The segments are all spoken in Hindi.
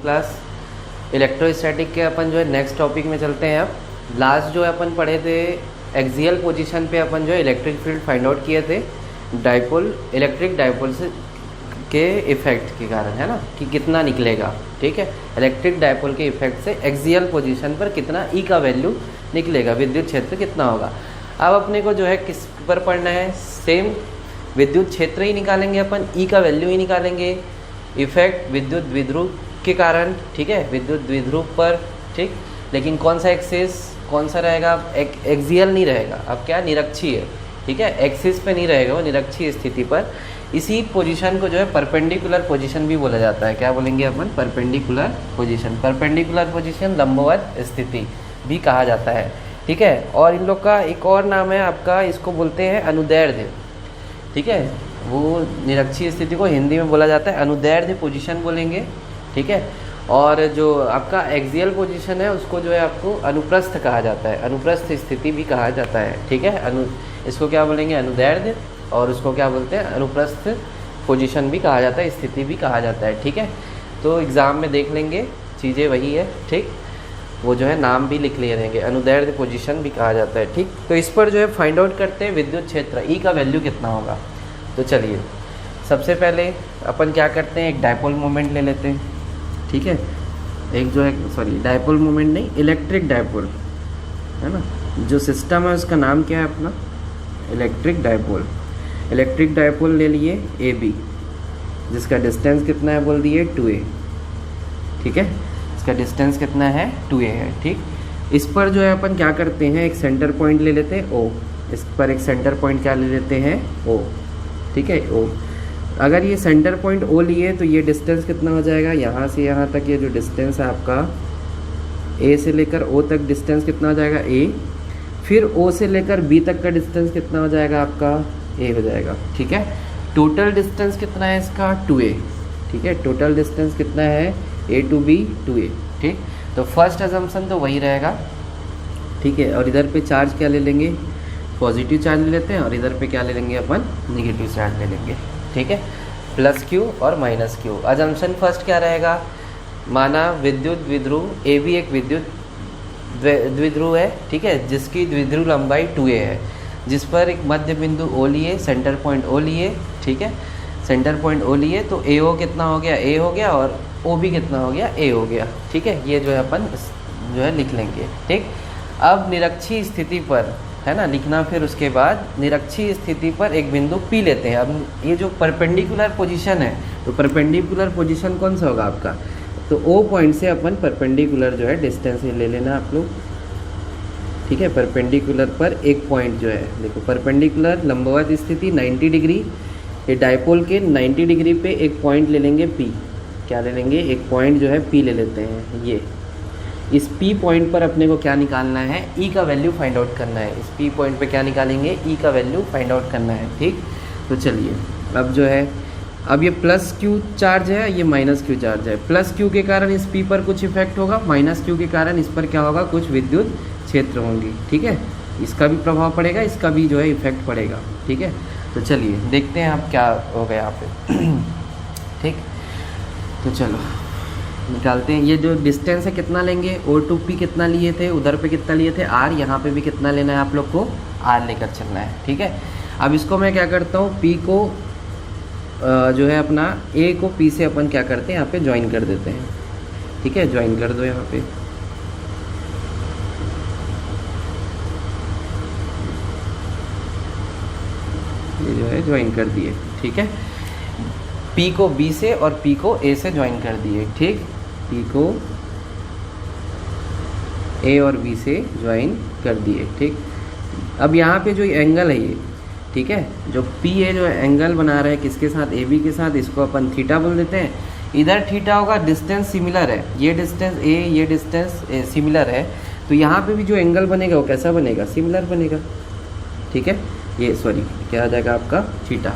क्लास इलेक्ट्रोस्टैटिक के अपन जो है नेक्स्ट टॉपिक में चलते हैं। अब लास्ट जो है अपन पढ़े थे एक्सियल पोजीशन पे अपन जो है इलेक्ट्रिक फील्ड फाइंड आउट किए थे डाइपोल, इलेक्ट्रिक डाइपोल से के इफ़ेक्ट के कारण, है ना, कि कितना निकलेगा। ठीक है, इलेक्ट्रिक डाइपोल के इफ़ेक्ट से एक्सियल पोजीशन पर कितना ई का वैल्यू निकलेगा, विद्युत क्षेत्र कितना होगा। अब अपने को जो है किस पर पढ़ना है, सेम विद्युत क्षेत्र ही निकालेंगे अपन, ई का वैल्यू ही निकालेंगे, इफेक्ट विद्युत द्विध्रुव के कारण। ठीक है, विद्युत द्विध्रुव पर, ठीक, लेकिन कौन सा एक्सिस, कौन सा रहेगा, एक्सियल नहीं रहेगा, अब क्या निरक्षीय है। ठीक है, एक्सिस पे नहीं रहेगा वो, निरक्षीय स्थिति पर। इसी पोजीशन को जो है परपेंडिकुलर पोजीशन भी बोला जाता है। क्या बोलेंगे अपन, परपेंडिकुलर पोजीशन। परपेंडिकुलर पोजीशन लंबवत स्थिति भी कहा जाता है। ठीक है, और इन लोग का एक और नाम है आपका, इसको बोलते हैं अनुदैर्ध्य। ठीक है, वो निरक्षीय स्थिति को हिंदी में बोला जाता है अनुदैर्ध्य पोजीशन बोलेंगे। ठीक है, और जो आपका एक्सियल पोजीशन है उसको जो है आपको अनुप्रस्थ कहा जाता है, अनुप्रस्थ स्थिति भी कहा जाता है। ठीक है, इसको क्या बोलेंगे, अनुदैर्ध्य, और उसको क्या बोलते हैं, अनुप्रस्थ पोजीशन भी कहा जाता है, स्थिति भी कहा जाता है। ठीक है, तो एग्ज़ाम में देख लेंगे, चीज़ें वही है। ठीक, वो जो है नाम भी लिख लिए रहेंगे, अनुदैर्ध्य पोजीशन भी कहा जाता है। ठीक, तो इस पर जो है फाइंड आउट करते हैं विद्युत क्षेत्र ई का वैल्यू कितना होगा। तो चलिए सबसे पहले अपन क्या करते हैं, एक डाइपोल मोमेंट ले लेते हैं। ठीक है, एक जो है, सॉरी डाइपोल मोमेंट नहीं, इलेक्ट्रिक डाइपोल है ना, जो सिस्टम है उसका नाम क्या है अपना, इलेक्ट्रिक डाइपोल। इलेक्ट्रिक डाइपोल ले लिए ए बी, जिसका डिस्टेंस कितना है बोल दिए 2a। ठीक है, इसका डिस्टेंस कितना है 2a है। ठीक, इस पर जो है अपन क्या करते हैं, एक सेंटर पॉइंट ले लेते हैं o, इस पर एक सेंटर पॉइंट क्या ले लेते हैं o। ठीक है, o, अगर ये सेंटर पॉइंट o लिए तो ये डिस्टेंस कितना हो जाएगा, यहाँ से यहाँ तक ये जो डिस्टेंस है आपका a से लेकर o तक डिस्टेंस कितना हो जाएगा a, फिर o से लेकर b तक का डिस्टेंस कितना हो जाएगा आपका a हो जाएगा। ठीक है, टोटल डिस्टेंस कितना है इसका 2a। ठीक है, टोटल डिस्टेंस कितना है a to b 2a। ठीक, तो फर्स्ट अजम्पशन तो वही रहेगा। ठीक है, और इधर पे चार्ज क्या ले लेंगे, पॉजिटिव चार्ज ले लेते हैं, और इधर पे क्या ले लेंगे अपन, निगेटिव चार्ज ले लेंगे। ठीक है, प्लस q और माइनस q। अजम्पशन फर्स्ट क्या रहेगा, माना विद्युत द्विध्रुव ए भी एक विद्युत द्विध्रुव है। ठीक है, जिसकी द्विध्रुव लंबाई 2a है, जिस पर एक मध्य बिंदु O लिए, सेंटर पॉइंट O लिए। ठीक है, सेंटर पॉइंट O लिए तो AO कितना हो गया, A हो गया, और OB कितना हो गया, A हो गया। ठीक है, ये जो है अपन जो है लिख लेंगे। ठीक, अब निरक्षीय स्थिति पर, है ना, लिखना, फिर उसके बाद निरक्षीय स्थिति पर एक बिंदु P लेते हैं। अब ये जो परपेंडिकुलर पोजीशन है, तो परपेंडिकुलर पोजीशन कौन सा होगा आपका, तो O पॉइंट से अपन परपेंडिकुलर जो है डिस्टेंस ले लेना आप लोग। ठीक है, परपेंडिकुलर पर एक पॉइंट जो है, देखो परपेंडिकुलर लंबवत स्थिति 90 डिग्री, ये डाइपोल के 90 डिग्री पे एक पॉइंट ले लेंगे P। क्या ले लेंगे, एक पॉइंट जो है P ले लेते हैं। ये इस P पॉइंट पर अपने को क्या निकालना है, E का वैल्यू फाइंड आउट करना है। इस P पॉइंट पे क्या निकालेंगे, E का वैल्यू फाइंड आउट करना है। ठीक, तो चलिए अब जो है, अब ये प्लस Q चार्ज है, ये माइनस Q चार्ज है। प्लस Q के कारण इस P पर कुछ इफेक्ट होगा, माइनस Q के कारण इस पर क्या होगा, कुछ विद्युत क्षेत्र होंगी। ठीक है, इसका भी प्रभाव पड़ेगा, इसका भी जो है इफेक्ट पड़ेगा। ठीक है, तो चलिए देखते हैं अब क्या हो गया यहाँ पे। ठीक, तो चलो निकालते हैं। ये जो डिस्टेंस है कितना लेंगे, O to P कितना लिए थे, उधर पे कितना लिए थे R, यहाँ पे भी कितना लेना है आप लोग को, R लेकर चलना है। ठीक है, अब इसको मैं क्या करता हूँ, P को जो है अपना A को P से अपन क्या करते हैं, यहाँ पे ज्वाइन कर देते हैं। ठीक है, ज्वाइन कर दो यहाँ पे। ये जो है ज्वाइन कर दिए। ठीक है, P को B से और P को A से ज्वाइन कर दिए। ठीक, P को A और B से ज्वाइन कर दिए। ठीक, अब यहाँ पे जो एंगल है ये, ठीक है, जो P है जो एंगल बना रहा है किसके साथ, AB के साथ, इसको अपन थीटा बोल देते हैं। इधर थीटा होगा, डिस्टेंस सिमिलर है, ये डिस्टेंस A, ये डिस्टेंस सिमिलर है, तो यहाँ पे भी जो एंगल बनेगा वो कैसा बनेगा, सिमिलर बनेगा। ठीक है, ये सॉरी क्या आ जाएगा आपका थीटा।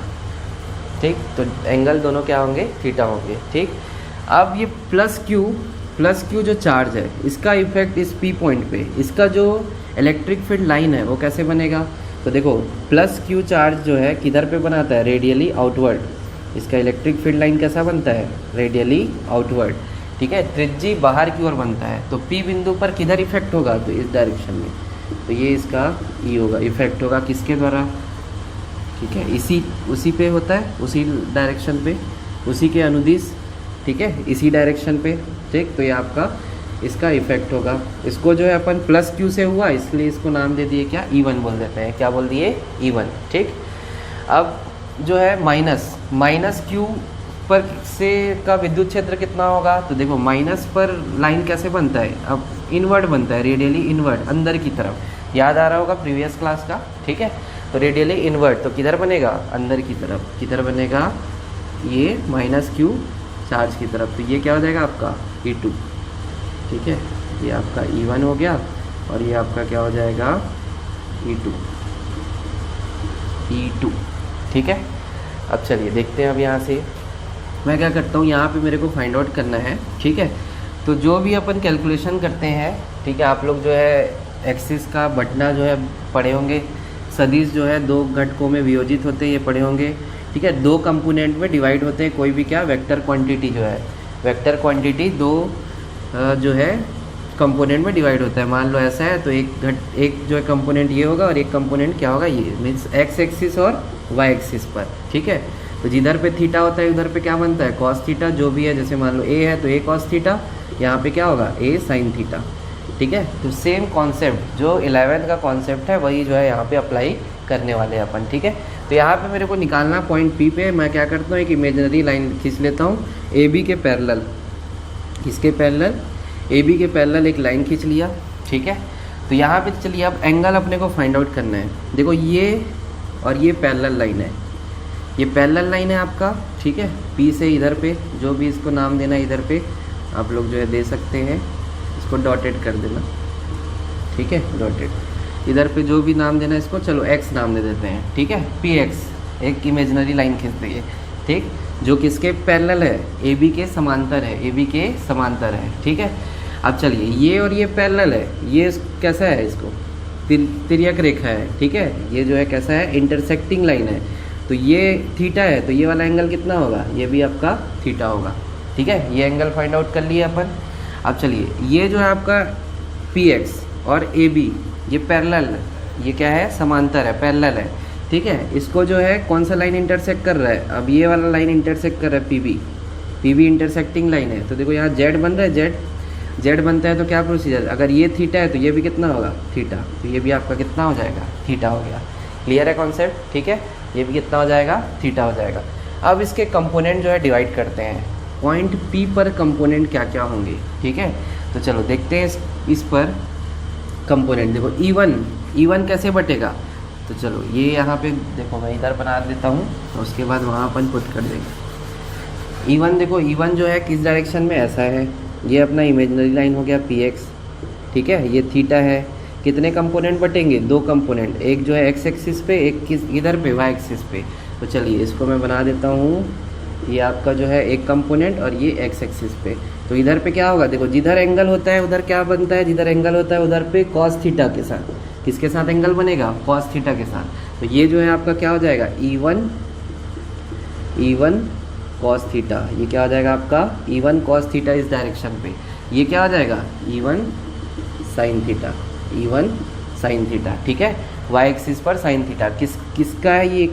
ठीक, तो एंगल दोनों क्या होंगे, थीटा होंगे। ठीक, अब ये प्लस क्यू जो चार्ज है, इसका इफेक्ट इस P पॉइंट पे, इसका जो इलेक्ट्रिक फील्ड लाइन है वो कैसे बनेगा, तो देखो प्लस क्यू चार्ज जो है किधर पे बनाता है, रेडियली आउटवर्ड। इसका इलेक्ट्रिक फील्ड लाइन कैसा बनता है, रेडियली आउटवर्ड। ठीक है, त्रिज्यी बाहर की ओर बनता है, तो P बिंदु पर किधर इफेक्ट होगा, तो इस डायरेक्शन में, तो ये इसका E होगा, इफेक्ट होगा किसके द्वारा, ठीक है, उसी पे होता है, उसी डायरेक्शन पे, उसी के अनुदिश, ठीक है, इसी डायरेक्शन पे, ठीक। तो ये आपका इसका इफेक्ट होगा। इसको जो है अपन प्लस Q से हुआ, इसलिए इसको नाम दे दिए क्या, E1 बोल देते हैं, क्या बोल दिए, E1, ठीक। अब जो है माइनस Q पर से का विद्युत क्षेत्र कितना होगा, तो देखो माइनस पर लाइन कैसे बनता है, अब इनवर्ड बनता है, रेडियली इनवर्ड, अंदर की तरफ, याद आ रहा होगा प्रीवियस क्लास का, ठीक है। तो रेडियली इनवर्ड तो किधर बनेगा, अंदर की तरफ, किधर बनेगा, ये माइनस Q चार्ज की तरफ, तो ये क्या हो जाएगा आपका E2, ठीक है, ये आपका E1 हो गया, और ये आपका क्या हो जाएगा E2, ठीक है। अब चलिए देखते हैं, अब यहाँ से मैं क्या करता हूँ, यहाँ पे मेरे को फाइंड आउट करना है, ठीक है। तो जो भी अपन कैलकुलेशन करते हैं, ठीक है, आप लोग जो है एक्सिस का बटना जो है पढ़े होंगे, सदिश जो है दो घटकों में वियोजित होते हैं, ये पढ़े होंगे, ठीक है, दो कंपोनेंट में डिवाइड होते हैं, कोई भी क्या वेक्टर क्वांटिटी जो है, वेक्टर क्वांटिटी दो जो है कंपोनेंट में डिवाइड होता है। मान लो ऐसा है, तो एक जो है कंपोनेंट ये होगा और एक कंपोनेंट क्या होगा, ये मीन्स एक्स एक्सिस और वाई एक्सिस पर, ठीक है। तो जिधर पे थीटा होता है उधर पे क्या बनता है, कॉस थीटा, जो भी है, जैसे मान लो ए है तो ए कॉस थीटा, यहाँ पे क्या होगा, ए साइन थीटा, ठीक है। तो सेम कॉन्सेप्ट जो 11th का कॉन्सेप्ट है वही जो है यहाँ पे अप्लाई करने वाले हैं अपन, ठीक है। तो यहाँ पे मेरे को निकालना पॉइंट पी पे, मैं क्या करता हूँ, एक इमेजिनरी लाइन खींच लेता हूँ ए बी के पैरेलल, किसके पैरेलल, ए बी के पैरेलल एक लाइन खींच लिया, ठीक है। तो यहाँ पे चलिए अब एंगल अपने को फाइंड आउट करना है। देखो ये और ये पैरेलल लाइन है, ये पैरेलल लाइन है आपका, ठीक है। पी से इधर पे जो भी इसको नाम देना है, इधर पे आप लोग जो है दे सकते हैं, इसको डॉटेड कर देना, ठीक है, डॉटेड। इधर पे जो भी नाम देना है इसको, चलो एक्स नाम दे देते हैं, ठीक है, पी एक्स, एक इमेजिनरी लाइन खींच देंगे, ठीक, जो किसके पैरेलल है, ए बी के समांतर है, ए बी के समांतर है, ठीक है। अब चलिए ये और ये पैरेलल है, ये कैसा है, इसको तिर्यक रेखा है, ठीक है, ये जो है कैसा है, इंटरसेक्टिंग लाइन है, तो ये थीटा है, तो ये वाला एंगल कितना होगा, ये भी आपका थीटा होगा, ठीक है। ये एंगल फाइंड आउट कर लिए अपन। अब चलिए ये जो है आपका पी एक्स और ए बी, ये पैरेलल, ये क्या है, समांतर है, पैरेलल है, ठीक है। इसको जो है कौन सा लाइन इंटरसेक्ट कर रहा है, अब ये वाला लाइन इंटरसेक्ट कर रहा है पी बी इंटरसेक्टिंग लाइन है। तो देखो यहाँ जेड बन रहा है, जेड बनता है तो क्या प्रोसीजर, अगर ये थीटा है तो ये भी कितना होगा, थीटा, तो ये भी आपका कितना हो जाएगा, थीटा हो गया। क्लियर है कॉन्सेप्ट, ठीक है, ये भी कितना हो जाएगा, थीटा हो जाएगा। अब इसके कंपोनेंट जो है डिवाइड करते हैं, पॉइंट पी पर कंपोनेंट क्या क्या होंगे, ठीक है। तो चलो देखते हैं इस पर कंपोनेंट। देखो E1 कैसे बटेगा, तो चलो ये यहाँ पे देखो मैं इधर बना देता हूँ, तो उसके बाद वहाँ अपन पुट कर देंगे। E1 देखो, E1 जो है किस डायरेक्शन में, ऐसा है, ये अपना इमेजिनरी लाइन हो गया पी एक्स, ठीक है, ये थीटा है। कितने कंपोनेंट बटेंगे, दो कंपोनेंट, एक जो है एक्स एक्सिस पे, एक किस इधर पे, वाई एक्सिस पे। तो चलिए इसको मैं बना देता हूँ, ये आपका जो है एक कंपोनेंट और ये एक्स एक्सिस पे। तो इधर पे क्या होगा, देखो जिधर एंगल होता है उधर क्या बनता है, जिधर एंगल होता है उधर पे कॉस थीटा के साथ, किसके साथ एंगल बनेगा, कॉस थीटा के साथ। तो ये जो है आपका क्या हो जाएगा, E1 कॉस थीटा, ये क्या हो जाएगा आपका E1 कॉस थीटा इस डायरेक्शन पे। ये क्या हो जाएगा, E1 sine theta, E1 sine theta, ठीक है, वाई एक्सिस पर साइन थीटा। किसका है ये,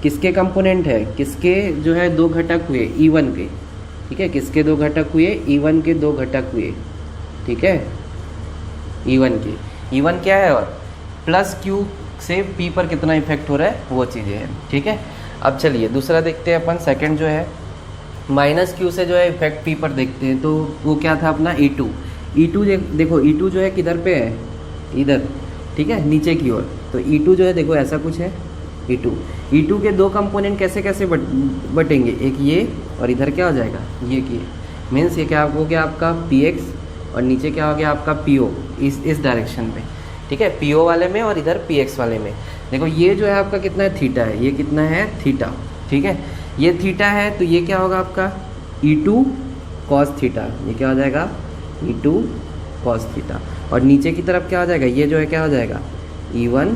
किसके कंपोनेंट है, किसके जो है दो घटक हुए, E1 के, ठीक है, किसके दो घटक हुए, E1 के दो घटक हुए, ठीक है, E1 के। E1 क्या है, और प्लस Q से P पर कितना इफेक्ट हो रहा है वो चीज़ें हैं, ठीक है। अब चलिए दूसरा देखते हैं अपन, सेकंड जो है माइनस Q से जो है इफेक्ट P पर देखते हैं। तो वो क्या था अपना E2 देखो E2 जो है किधर पे है, इधर, ठीक है, नीचे की ओर। तो E2 जो है देखो ऐसा कुछ है, E2 के दो कंपोनेंट कैसे कैसे बटेंगे, एक ये और इधर क्या हो जाएगा, ये की, मीन्स ये क्या हो गया आपका PX और नीचे क्या हो गया आपका PO, इस डायरेक्शन पे, ठीक है, PO वाले में और इधर PX वाले में। देखो ये जो है आपका कितना है, थीटा है, ये कितना है, थीटा, ठीक है, ये थीटा है, तो ये क्या होगा आपका E2 कॉस थीटा, ये क्या हो जाएगा, E2 कॉस थीटा। और नीचे की तरफ क्या हो जाएगा, ये जो है क्या हो जाएगा, E1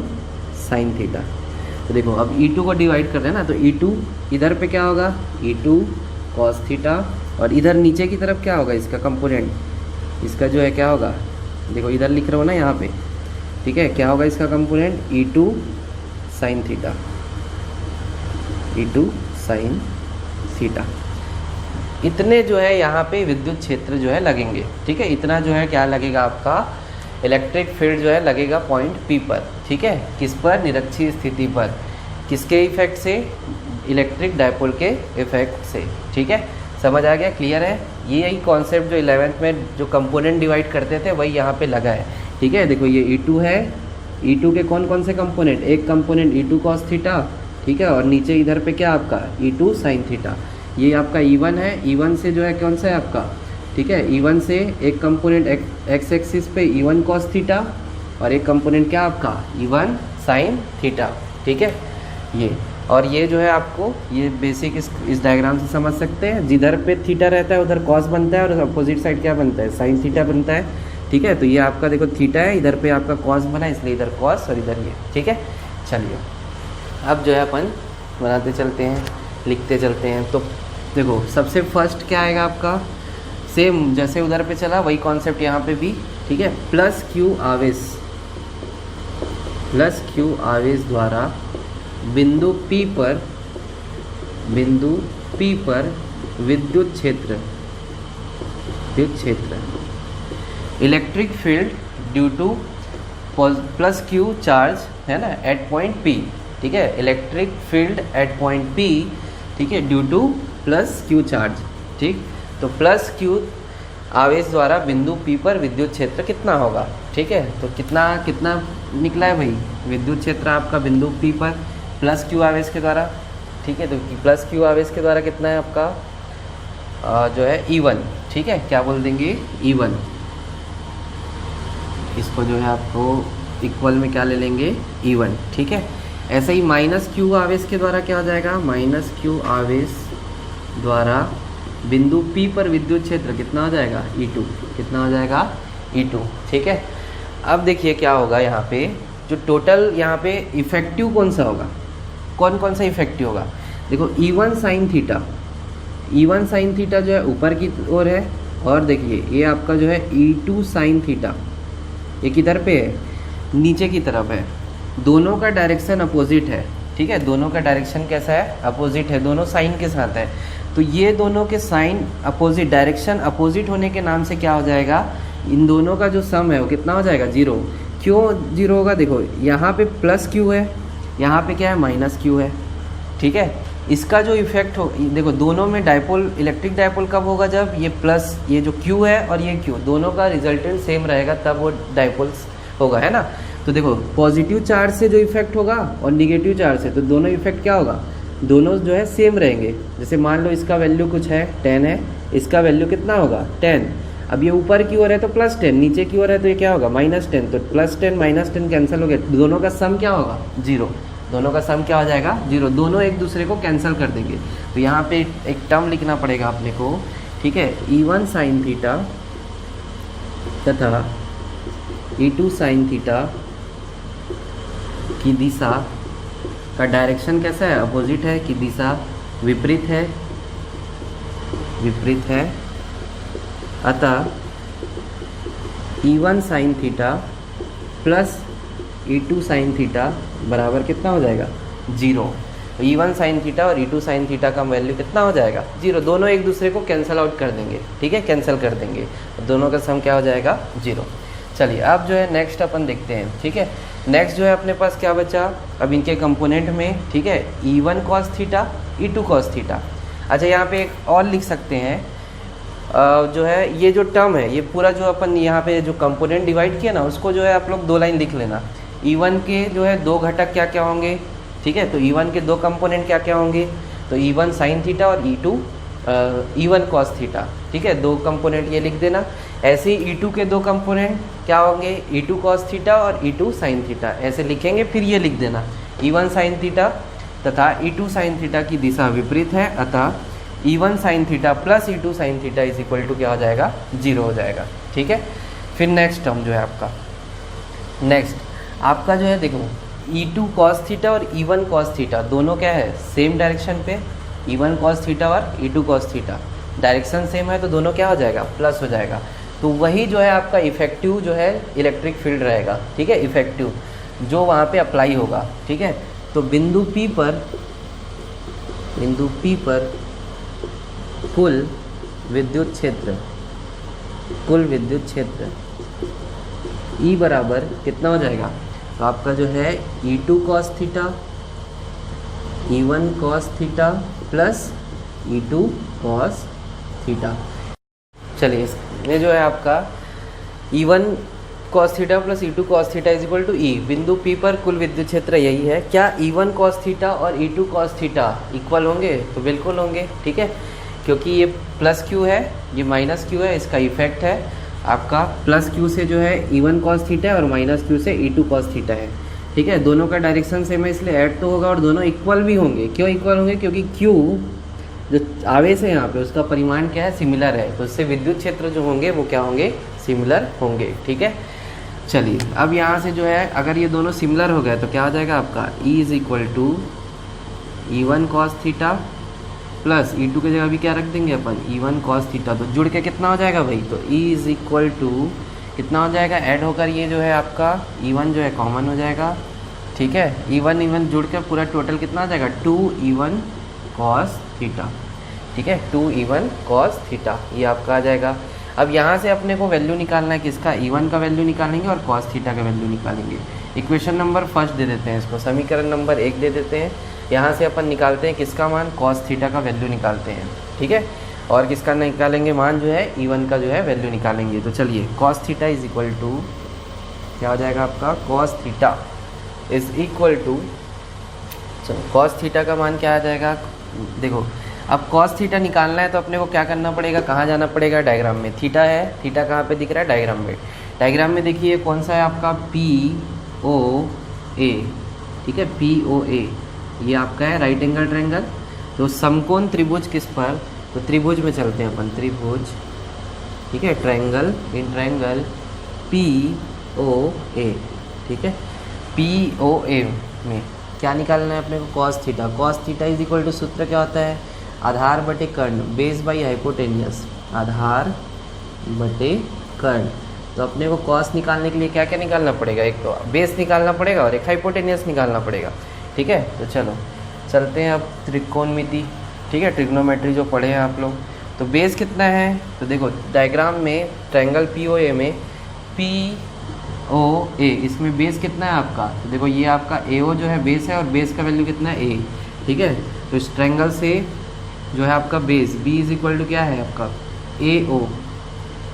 साइन थीटा। तो देखो अब E2 को डिवाइड कर रहे हैं ना, तो E2 इधर पे क्या होगा, E2 कॉस थीटा और इधर नीचे की तरफ क्या होगा इसका कंपोनेंट, इसका जो है क्या होगा, देखो इधर लिख रहा हो ना यहाँ पे, ठीक है, क्या होगा इसका component, E2 sine theta, E2 sine theta. इतने जो है यहाँ पे विद्युत क्षेत्र जो है लगेंगे, ठीक है, इतना जो है क्या लगेगा आपका इलेक्ट्रिक फील्ड जो है लगेगा पॉइंट P पर, ठीक है, किस पर, निरक्षीय स्थिति पर, किसके इफेक्ट से, इलेक्ट्रिक डायपोल के इफेक्ट से, ठीक है, समझ आ गया, क्लियर है। ये यही कॉन्सेप्ट जो 11th में जो कंपोनेंट डिवाइड करते थे वही यहाँ पे लगा है, ठीक है। देखो ये E2 है, E2 के कौन कौन से कंपोनेंट, एक कंपोनेंट E2 कॉस थीटा, ठीक है, और नीचे इधर पे क्या आपका E2 साइन थीटा। ये आपका E1 है, E1 से जो है कौन सा है आपका, ठीक है, E1 से एक कंपोनेंट एक्स एक्सिस पे E1 कॉस थीटा और एक कंपोनेंट क्या आपका E1 साइन थीटा, ठीक है। ये और ये जो है आपको ये बेसिक इस डायग्राम से समझ सकते हैं, जिधर पे थीटा रहता है उधर कॉस बनता है और अपोजिट साइड क्या बनता है, साइन थीटा बनता है, ठीक है। तो ये आपका देखो थीटा है, इधर पे आपका कॉस बना इसलिए इधर कॉस और इधर ये, ठीक है। चलिए अब जो है अपन बनाते चलते हैं, लिखते चलते हैं। तो देखो सबसे फर्स्ट क्या आएगा आपका, सेम जैसे उधर पे चला वही कॉन्सेप्ट यहाँ पे भी, ठीक है, प्लस क्यू आवेश द्वारा बिंदु P पर विद्युत क्षेत्र electric field due two plus Q charge है ना एट पॉइंट P, ठीक है, electric field at point P, ठीक है, due two plus Q charge, ठीक। तो प्लस क्यू आवेश द्वारा बिंदु P पर विद्युत क्षेत्र कितना होगा, ठीक है। तो कितना निकला है भाई विद्युत क्षेत्र आपका बिंदु P पर प्लस क्यू आवेश के द्वारा, ठीक है। तो प्लस क्यू आवेश के द्वारा कितना है आपका जो है E1, ठीक है, क्या बोल देंगे E1, इसको जो है आपको इक्वल में क्या ले लेंगे E1, ठीक है। ऐसे ही माइनस क्यू आवेश के द्वारा क्या हो जाएगा, माइनस क्यू आवेश द्वारा बिंदु P पर विद्युत क्षेत्र कितना हो जाएगा E2, कितना हो जाएगा E2, ठीक है। अब देखिए क्या होगा यहाँ पे, जो टोटल यहाँ पे इफेक्टिव कौन सा होगा, कौन कौन सा इफेक्टिव होगा, देखो E1 साइन थीटा जो है ऊपर की ओर है, और देखिए ये आपका जो है E2 साइन थीटा ये किधर पे है, नीचे की तरफ है, दोनों का डायरेक्शन अपोजिट है, ठीक है, दोनों का डायरेक्शन कैसा है, अपोजिट है, दोनों साइन के साथ है। तो ये दोनों के साइन अपोजिट, डायरेक्शन अपोजिट होने के नाम से क्या हो जाएगा, इन दोनों का जो सम है वो कितना हो जाएगा, जीरो। क्यों जीरो होगा, देखो यहाँ पे प्लस क्यू है, यहाँ पे क्या है माइनस क्यू है, ठीक है। इसका जो इफेक्ट हो, देखो दोनों में डायपोल, इलेक्ट्रिक डायपोल कब होगा, जब ये प्लस ये जो क्यू है और ये क्यू दोनों का रिजल्टेंट सेम रहेगा तब वो डायपोल्स होगा, है ना। तो देखो पॉजिटिव चार्ज से जो इफेक्ट होगा और निगेटिव चार्ज से, तो दोनों इफेक्ट क्या होगा, दोनों जो है सेम रहेंगे। जैसे मान लो इसका वैल्यू कुछ है 10 है, इसका वैल्यू कितना होगा 10, अब ये ऊपर की ओर है तो प्लस 10, नीचे की ओर है तो ये क्या होगा -10, तो +10 -10 कैंसिल हो गया, दोनों का सम क्या होगा 0, दोनों का सम क्या हो जाएगा 0, दोनों एक दूसरे को कैंसिल कर देंगे। तो यहाँ पे एक टर्म लिखना पड़ेगा अपने को, ठीक है, E1 साइन थीटा तथा E2 साइन थीटा की दिशा का डायरेक्शन कैसा है, अपोजिट है, कि दिशा विपरीत है, अतः E1 sine theta plus E2 sine theta बराबर कितना हो जाएगा 0। तो E1 साइन थीटा और E2 साइन थीटा का वैल्यू कितना हो जाएगा 0, दोनों एक दूसरे को कैंसिल आउट कर देंगे, ठीक है, कैंसिल कर देंगे, दोनों का सम क्या हो जाएगा 0। चलिए अब जो है नेक्स्ट अपन देखते हैं, ठीक है। नेक्स्ट जो है अपने पास क्या बचा, अब इनके कंपोनेंट में, ठीक है, E1 cos theta, E2 cos theta. अच्छा यहाँ पे एक और लिख सकते हैं, जो है ये जो टर्म है, ये पूरा जो अपन यहाँ पे जो कंपोनेंट डिवाइड किया ना, उसको जो है आप लोग 2 लाइन लिख लेना। E1 के जो है 2 घटक क्या क्या होंगे, ठीक है, तो E1 के 2 कंपोनेंट क्या क्या होंगे, तो E1 साइन थीटा और E1 कॉस थीटा, ठीक है, 2 कंपोनेंट ये लिख देना। ऐसे ही E2 के 2 कंपोनेंट क्या होंगे, E2 कॉस थीटा और E2 साइन थीटा, ऐसे लिखेंगे, फिर ये लिख देना E1 साइन थीटा तथा E2 साइन थीटा की दिशा विपरीत है, अतः E1 sine theta plus E2 sine theta is equal to क्या हो जाएगा 0 हो जाएगा, ठीक है। फिर नेक्स्ट टर्म जो है आपका, नेक्स्ट आपका जो है देखो E2 कॉस थीटा और E1 कॉस थीटा दोनों क्या है सेम डायरेक्शन पे, E1 कॉस थीटा और E2 cos theta, direction same है तो दोनों क्या हो जाएगा, प्लस हो जाएगा। तो वही जो है आपका इफेक्टिव जो है इलेक्ट्रिक फील्ड रहेगा, ठीक है, इफेक्टिव जो वहाँ पे अप्लाई होगा, ठीक है। तो बिंदु P पर कुल विद्युत क्षेत्र E बराबर कितना हो जाएगा, तो आपका जो है E2 cos theta, E1 cos theta plus E2 cos theta. चलिए इसमें जो है आपका E1 cos theta plus E2 cos theta is equal to E, बिंदु P पर कुल विद्युत क्षेत्र यही है। क्या E1 cos थीटा और E2 cos थीटा इक्वल होंगे, तो बिल्कुल होंगे, ठीक है, क्योंकि ये प्लस Q है, ये माइनस Q है, इसका इफेक्ट है आपका प्लस Q से जो है E1 cos थीटा है और माइनस Q से E2 cos थीटा है, ठीक है। दोनों का डायरेक्शन सेम है इसलिए ऐड तो होगा और दोनों इक्वल भी होंगे। क्यों इक्वल होंगे, क्योंकि Q जो आवेश है यहाँ पे उसका परिमाण क्या है, सिमिलर है, तो उससे विद्युत क्षेत्र जो होंगे वो क्या होंगे, सिमिलर होंगे, ठीक है। चलिए अब यहाँ से जो है अगर ये दोनों सिमिलर हो गए तो क्या हो जाएगा आपका E is equal to E1 cos theta plus E2 की जगह भी क्या रख देंगे अपन, E1 cos थीटा, तो जुड़ के कितना हो जाएगा भाई, तो E इज इक्वल टू कितना हो जाएगा, ऐड होकर ये जो है आपका E1 जो है कॉमन हो जाएगा, ठीक है। E1 जुड़ के पूरा टोटल कितना आ जाएगा, 2E1 cos थीटा, ठीक है, 2E1 cos थीटा, ये आपका आ जाएगा। अब यहाँ से अपने को वैल्यू निकालना है किसका, E1 का वैल्यू निकालेंगे और cos थीटा का वैल्यू निकालेंगे। इक्वेशन नंबर फर्स्ट दे देते हैं इसको, समीकरण नंबर 1 दे देते हैं। यहाँ से अपन निकालते हैं किसका मान, cos थीटा का वैल्यू निकालते हैं, ठीक है, और किसका निकालेंगे मान जो है E1 का जो है वैल्यू निकालेंगे। तो चलिए cos theta is equal to क्या हो जाएगा आपका, cos theta is equal to, चलो cos थीटा का मान क्या आ जाएगा, देखो अब cos थीटा निकालना है तो अपने को क्या करना पड़ेगा, कहाँ जाना पड़ेगा, डायग्राम में। थीटा है, थीटा कहाँ पे दिख रहा है, डायग्राम में। डायग्राम में देखिए कौन सा है आपका POA, ठीक है, POA ये आपका है राइट एंगल ट्रायंगल। तो समकोण त्रिभुज किस पर, तो त्रिभुज में चलते हैं अपन, त्रिभुज, ठीक है, ट्रायंगल, इन ट्रायंगल POA, ठीक है, POA में क्या निकालना है अपने को, cos theta. cos theta is equal to सूत्र क्या होता है, आधार बटे कर्ण, बेस बाई हाइपोटेनियस, आधार बटे कर्ण। तो अपने को cos निकालने के लिए क्या क्या निकालना पड़ेगा, एक तो बेस निकालना पड़ेगा और एक हाइपोटेनियस निकालना पड़ेगा, ठीक है। तो चलो चलते हैं अब त्रिकोणमिति, ठीक है, ट्रिग्नोमेट्री जो पढ़े हैं आप लोग। तो बेस कितना है, तो देखो डायग्राम में ट्रायंगल POA में POA इसमें बेस कितना है आपका, तो देखो ये आपका AO जो है बेस है और बेस का वैल्यू कितना है A, ठीक है। तो इस ट्रायंगल से जो है आपका base B is equal to क्या है आपका AO,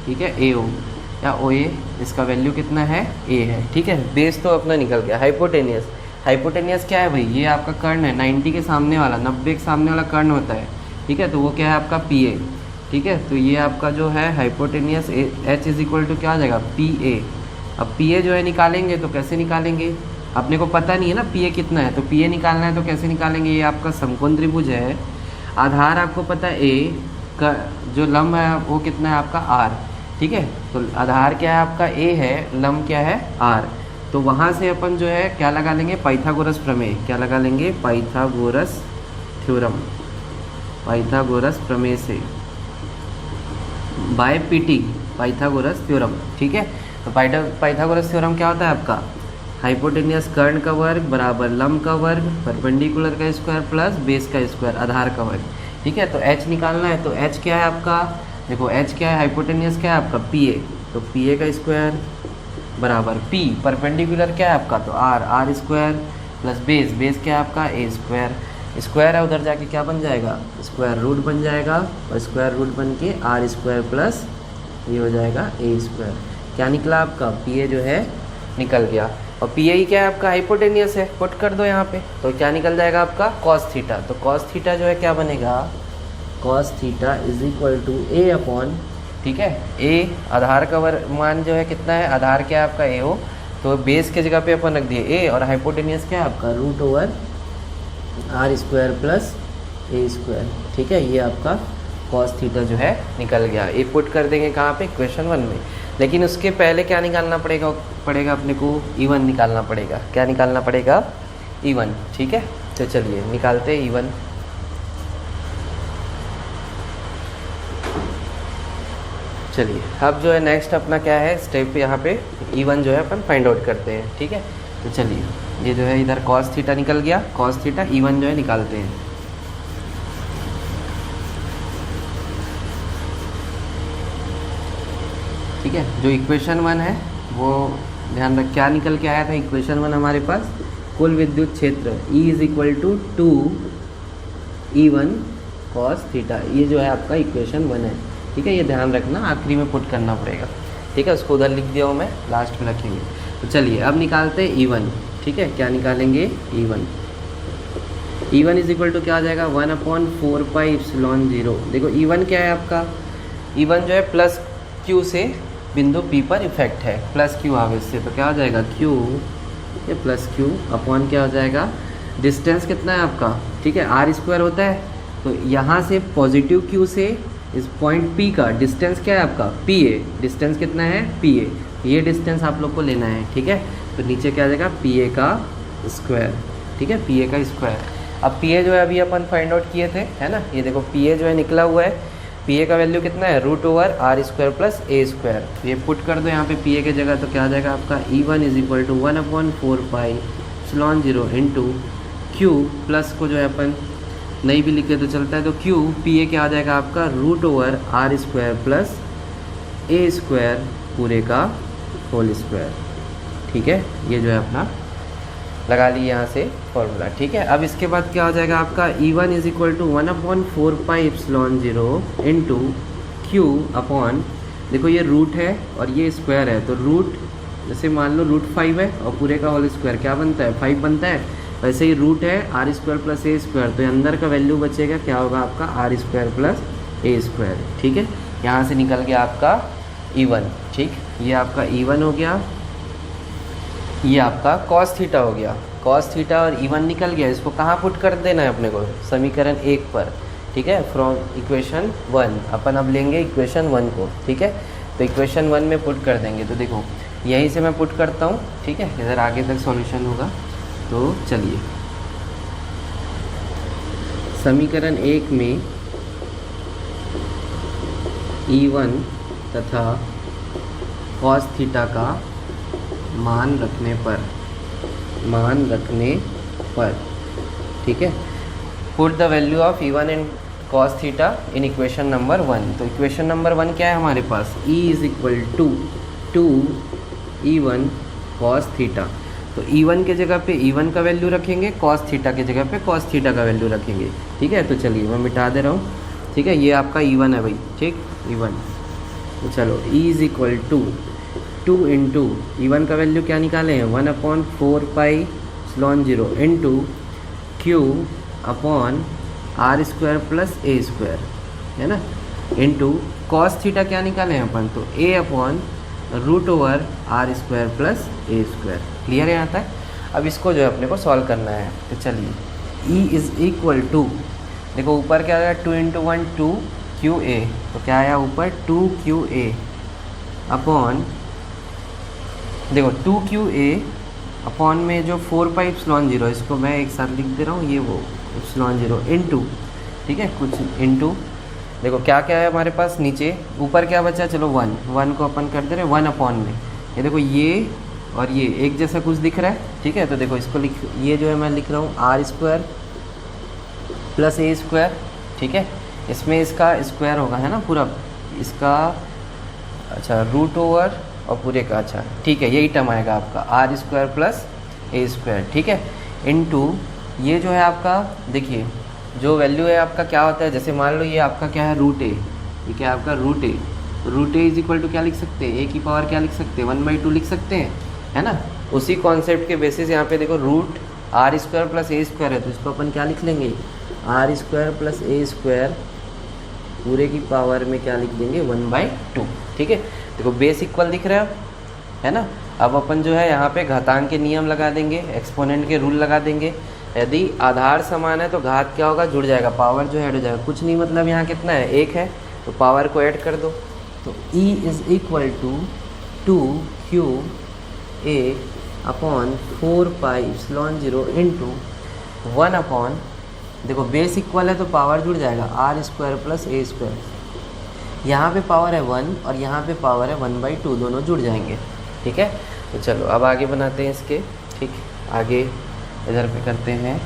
ठीक है, AO या OA, इसका वैल्यू कितना है A है, ठीक है। बेस तो अपना निकल गया। हाइपोटेनियस, हाइपोटेनियस क्या है भाई, ये आपका कर्ण है, 90 के सामने वाला, 90 के सामने वाला कर्ण होता है, ठीक है, तो वो क्या है आपका PA, ठीक है। तो ये आपका जो है hypotenuse H is equal to क्या आ जाएगा PA। अब PA जो है निकालेंगे तो कैसे निकालेंगे, अपने को पता नहीं है ना PA कितना है, तो PA निकालना है तो कैसे निकालेंगे, ये आपका समकोण त्रिभुज है, आधार आपको पता है A का, जो लंब है वो कितना है आपका R, ठीक है। तो आधार क्या है आपका A है, लंब क्या है R। तो वहाँ से अपन जो है क्या लगा लेंगे, पाइथागोरस प्रमेय, क्या लगा लेंगे, पाइथागोरस थ्योरम, पाइथागोरस प्रमेय से, बाय PT, पाइथागोरस थ्योरम, ठीक है। तो पाइथागोरस थ्योरम क्या होता है आपका, हाइपोटेनियस कर्ण का वर्ग बराबर लंब का वर्ग परपेंडिकुलर का स्क्वायर प्लस बेस का स्क्वायर आधार का वर्ग, ठीक है। तो H निकालना है, तो H क्या है आपका, देखो H क्या है, हाइपोटेनियस क्या है आपका PA, तो PA का स्क्वायर बराबर P, परपेंडिकुलर क्या है आपका, तो R square plus base, base क्या है आपका A स्क्वायर, स्क्वायर है उधर जाके क्या बन जाएगा, स्क्वायर रूट बन जाएगा, और स्क्वायर रूट बन के R स्क्वायर प्लस ये हो जाएगा A स्क्वायर। क्या निकला आपका, PA जो है निकल गया, और PA ही क्या है आपका हाइपोटेनियस है, पुट कर दो यहाँ पे, तो क्या निकल जाएगा आपका cos थीटा। तो cos थीटा जो है क्या बनेगा, cos theta is equal to A upon, ठीक है, A आधार का मान जो है कितना है, आधार क्या है आपका AO, तो बेस के जगह पे अपन रख दिए A, और हाइपोटेनियस क्या है आपका root over R square plus A square, ठीक है। ये आपका cos थीटा जो है निकल गया। ये पुट कर देंगे कहाँ पे, क्वेश्चन 1 में। लेकिन उसके पहले क्या निकालना पड़ेगा अपने को, E1 निकालना पड़ेगा। क्या निकालना पड़ेगा, E1, ठीक है। तो चलिए निकालते हैं E1। चलिए अब जो है नेक्स्ट अपना क्या है स्टेप यहाँ पे E1 जो है अपन फाइंड आउट करते हैं, ठीक है। तो चलिए ये जो है इधर cos थीटा निकल गया, cos थीटा E1 जो है निकालते हैं। ठीक है, जो इक्वेशन 1 है वो ध्यान रख, क्या निकल के आया था इक्वेशन 1 हमारे पास, कुल विद्युत क्षेत्र E is equal to 2E1 cos theta, ये जो है आपका इक्वेशन 1 है। ठीक है, ये ध्यान रखना, आखिरी में पुट करना पड़ेगा। ठीक है, उसको उधर लिख दिया हूँ मैं, लास्ट में रखेंगे। तो चलिए अब निकालते हैं E1। ठीक है, क्या निकालेंगे E1। E1 is equal to क्या आ जाएगा 1/4πε0। देखो E1 क्या है आपका, E1 जो है प्लस Q से बिंदु P पर इफेक्ट है, प्लस Q आवेश से, तो क्या हो जाएगा Q, ये प्लस Q अपॉन क्या हो जाएगा, डिस्टेंस कितना है आपका, ठीक है R² होता है, तो यहाँ से पॉजिटिव Q से इस पॉइंट P का डिस्टेंस क्या है आपका PA, डिस्टेंस कितना है PA, ये डिस्टेंस आप लोग को लेना है। ठीक है, तो नीचे क्या आ जाएगा PA का स्क्वायर। ठीक है, PA का स्क्वायर। अब PA जो है अभी अपन फाइंड आउट किए थे, है ना, ये देखो PA जो है निकला हुआ है, PA का वैल्यू कितना है √R² प्लस A²। ये पुट कर दो यहाँ पे PA की जगह, तो क्या आ जाएगा आपका E1 is equal to 1/4πε0 into Q, plus को जो है अपन नहीं भी लिखे तो चलता है, तो Q PA क्या आ जाएगा आपका √R² प्लस A² पूरे का होल स्क्वायर। ठीक है, ये जो है अपना लगा ली यहाँ से फॉर्मूला। ठीक है, अब इसके बाद क्या हो जाएगा आपका E1 is equal to 1/4πε0 into Q upon, देखो ये रूट है और ये स्क्वायर है, तो रूट जैसे मान लो √5 है और पूरे का होल स्क्वायर क्या बनता है 5 बनता है, वैसे ही रूट है R² प्लस A², तो अंदर का वैल्यू बचेगा क्या होगा आपका R² प्लस A²। ठीक है, यहाँ से निकल गया आपका E1। ठीक, ये आपका E1 हो गया, ये आपका cos थीटा हो गया, cos थीटा और E1 निकल गया। इसको कहाँ पुट कर देना है अपने को, समीकरण 1 पर। ठीक है, फ्रॉम इक्वेशन 1 अपन अब लेंगे इक्वेशन 1 को। ठीक है, तो इक्वेशन 1 में पुट कर देंगे, तो देखो यहीं से मैं पुट करता हूँ। ठीक है, इधर आगे तक सॉल्यूशन होगा, तो चलिए समीकरण 1 में E1 तथा cos थीटा का मान रखने पर, ठीक है, put the value of E1 and cos theta in equation number 1। तो इक्वेशन नंबर 1 क्या है हमारे पास, E is equal to 2E1 cos theta. तो E1 के जगह पे E1 का वैल्यू रखेंगे, cos थीटा के जगह पे cos थीटा का वैल्यू रखेंगे। ठीक है, तो चलिए मैं मिटा दे रहा हूँ। ठीक है, ये आपका E1 है भाई, ठीक E1। तो चलो E is equal to 2 into E1 का वैल्यू क्या निकाले हैं 1/4πε0 into Q upon R² plus A², है ना, इंटू cos थीटा क्या निकाले हैं अपन, तो A upon √R² plus A²। Clear है यहाँ तक। अब इसको जो है अपने को सॉल्व करना है, तो चलिए E इज इक्वल टू, देखो ऊपर क्या आया 2 इंटू 1 2QA, तो क्या आया ऊपर 2QA अपॉन, देखो 2QA अपॉन में जो 4πε0, इसको मैं एक साथ लिख दे रहा हूँ, ये वो ε0 इंटू, ठीक है, कुछ इंटू, देखो क्या क्या है हमारे पास नीचे, ऊपर क्या बचा, चलो 1 को अपन कर दे रहे 1 अपॉन में, ये देखो ये और ये एक जैसा कुछ दिख रहा है। ठीक है, तो देखो इसको लिख, ये जो है मैं लिख रहा हूँ R² प्लस A²। ठीक है, इसमें इसका स्क्वायर होगा, है ना, पूरा इसका, अच्छा √, और पूरे का, अच्छा ठीक है, यही टर्म आएगा आपका R² प्लस A²। ठीक है, इनटू ये जो है आपका, देखिए जो वैल्यू है आपका क्या होता है, जैसे मान लो ये आपका क्या है √a, ये क्या है आपका √a, √a is equal to क्या लिख सकते हैं, a की पावर क्या लिख सकते हैं 1/2 लिख सकते हैं, है ना। उसी कॉन्सेप्ट के बेसिस यहाँ पे देखो √R² प्लस A² है, तो इसको अपन क्या लिख लेंगे R² प्लस A² पूरे की पावर में क्या लिख देंगे 1/2। ठीक है, देखो बेस इक्वल दिख रहा है ना। अब अपन जो है यहाँ पे घातांक के नियम लगा देंगे, एक्सपोनेंट के रूल लगा देंगे। यदि आधार समान है तो घात क्या होगा, जुड़ जाएगा, पावर जो ऐड हो जाएगा, कुछ नहीं, मतलब यहाँ कितना है 1 है, तो पावर को ऐड कर दो, तो E is equal to 2QA upon 4πε0 into 1 upon, देखो बेस इक्वल है तो पावर जुड़ जाएगा R² प्लस A²। यहाँ पे पावर है 1 और यहाँ पे पावर है 1/2, दोनों जुड़ जाएंगे। ठीक है, तो चलो अब आगे बनाते हैं इसके। ठीक, आगे इधर पे करते हैं।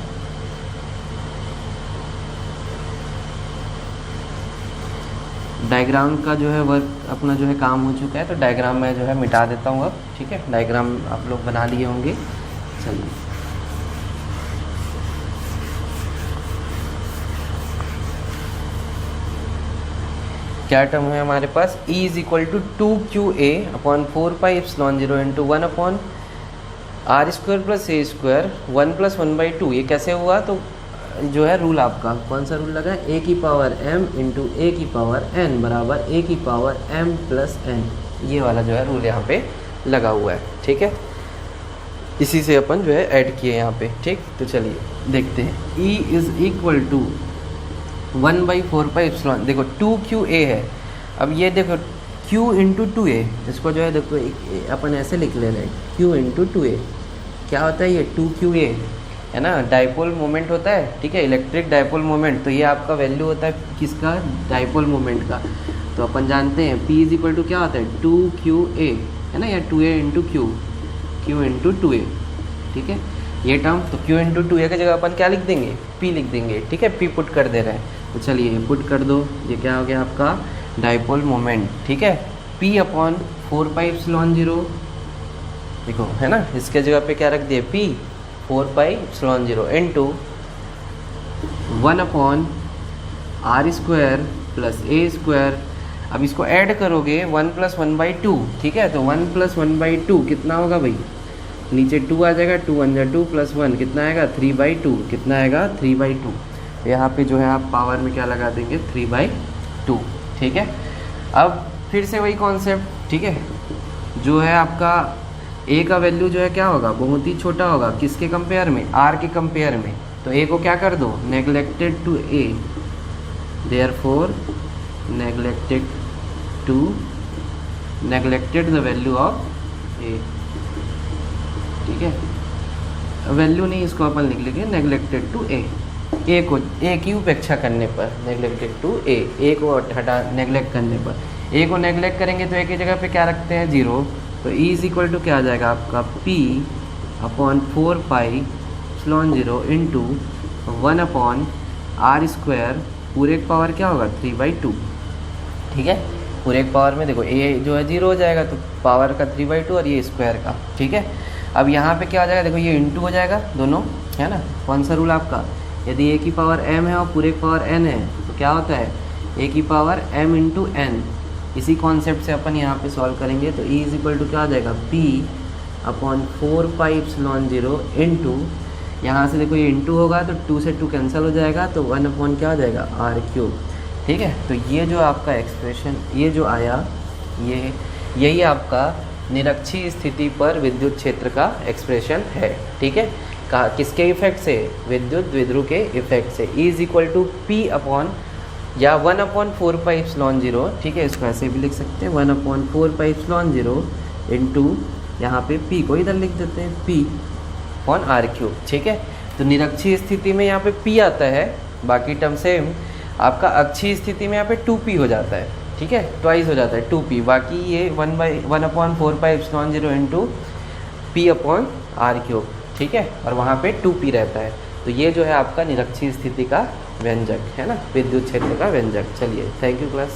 डायग्राम का जो है वर्क अपना जो है काम हो चुका है, तो डायग्राम मैं जो है मिटा देता हूँ अब। ठीक है, डायग्राम आप लोग बना लिए होंगे। चलिए, क्या टर्म है हमारे पास, E is equal to 2QA upon 4πε0 into 1/r² plus a square 1 + 1/2। ये कैसे हुआ, तो जो है रूल आपका कौन सा रूल लगा है, a की पावर m इंटू a की पावर n बराबर a की पावर m प्लस n। ये वाला जो है रूल यहाँ पे लगा हुआ है। ठीक है, इसी से अपन जो है ऐड किए यहाँ पे। ठीक, तो चलिए देखते हैं। E इज इक्वल टू 1/4πε, देखो 2QA है। अब ये देखो Q इंटू 2A, इसको जो है देखो अपन ऐसे लिख ले रहे हैं, Q इंटू 2A क्या होता है, ये 2QA है ना, डाइपोल मोमेंट होता है। ठीक है, इलेक्ट्रिक डाइपोल मोमेंट। तो ये आपका वैल्यू होता है किसका, डाइपोल मोमेंट का। तो अपन जानते हैं P इज इक्वल टू क्या होता है, 2QA है ना, या 2A into Q into 2A। ठीक है, ये टर्म, तो Q इंटू 2A की जगह अपन क्या लिख देंगे, P लिख देंगे। ठीक है, P पुट कर दे रहे हैं, तो चलिए पुट कर दो। ये क्या हो गया आपका डाइपोल मोमेंट। ठीक है, P अपॉन 4πε0, देखो है ना, इसके जगह पे क्या रख दिए, P 4πε0 into 1/r² plus a²। अब इसको ऐड करोगे 1 + 1/2। ठीक है, तो 1 + 1/2 कितना होगा भाई, नीचे 2 आ जाएगा, 2 × 2 + 1 कितना आएगा, 3/2। कितना आएगा, 3/2। यहाँ पे जो है आप पावर में क्या लगा देंगे, 3/2। ठीक है, अब फिर से वही कॉन्सेप्ट। ठीक है, जो है आपका ए का वैल्यू जो है क्या होगा, बहुत ही छोटा होगा, किसके कंपेयर में, आर के कंपेयर में। तो ए को क्या कर दो, neglected to a, therefore neglected the value of a. ठीक है, वैल्यू नहीं, इसको अपन लिख लेंगे नेगलेक्टेड टू ए। ए को, ए की उपेक्षा करने पर, नेगलेक्टेड टू ए को हटा नेगलेक्ट करने पर। ए को नेगलेक्ट करेंगे तो ए की जगह पे क्या रखते हैं, 0। तो E इज इक्वल टू क्या आ जाएगा आपका, P अपॉन 4πε0 इंटू 1/r², पूरे का पावर क्या होगा, 3/2। ठीक है, पूरे एक पावर में देखो ए जो है 0 हो जाएगा, तो पावर का 3/2 और ये स्क्वायर का। ठीक है, अब यहाँ पे क्या हो जाएगा, देखो ये इंटू हो जाएगा दोनों, है ना। कौन सा रूल आपका, यदि ए की पावर m है और पूरे की पावर n है, तो क्या होता है, ए की पावर m इंटू n। इसी कॉन्सेप्ट से अपन यहाँ पे सॉल्व करेंगे। तो E इज इक्वल टू क्या आ जाएगा, P अपॉन 4πε0 इंटू, यहाँ से देखो ये इंटू होगा तो 2 से 2 कैंसिल हो जाएगा, तो 1/, क्या आ जाएगा, r³। ठीक है, तो ये जो आपका एक्सप्रेशन ये जो आया, यही आपका निरक्षीय स्थिति पर विद्युत क्षेत्र का एक्सप्रेशन है। ठीक है, किसके इफेक्ट से, विद्युत द्विध्रुव के इफेक्ट से। E is equal to P upon या 1/4πε0। ठीक है, इसको ऐसे भी लिख सकते हैं, 1/4πε0 इंटू यहाँ पे P को इधर लिख देते हैं, P अपॉन r³। ठीक है, तो निरक्षीय स्थिति में यहाँ पे P आता है, बाकी टर्म सेम। आपका अक्षीय स्थिति में यहाँ पे 2P हो जाता है। ठीक है, ट्वाइस हो जाता है 2P, बाकी ये 1/4πε0 इंटू P अपॉन r³। ठीक है, और वहाँ पे 2P रहता है। तो ये जो है आपका निरक्षीय स्थिति का व्यंजक है ना, विद्युत क्षेत्र का व्यंजक। चलिए, थैंक यू क्लास।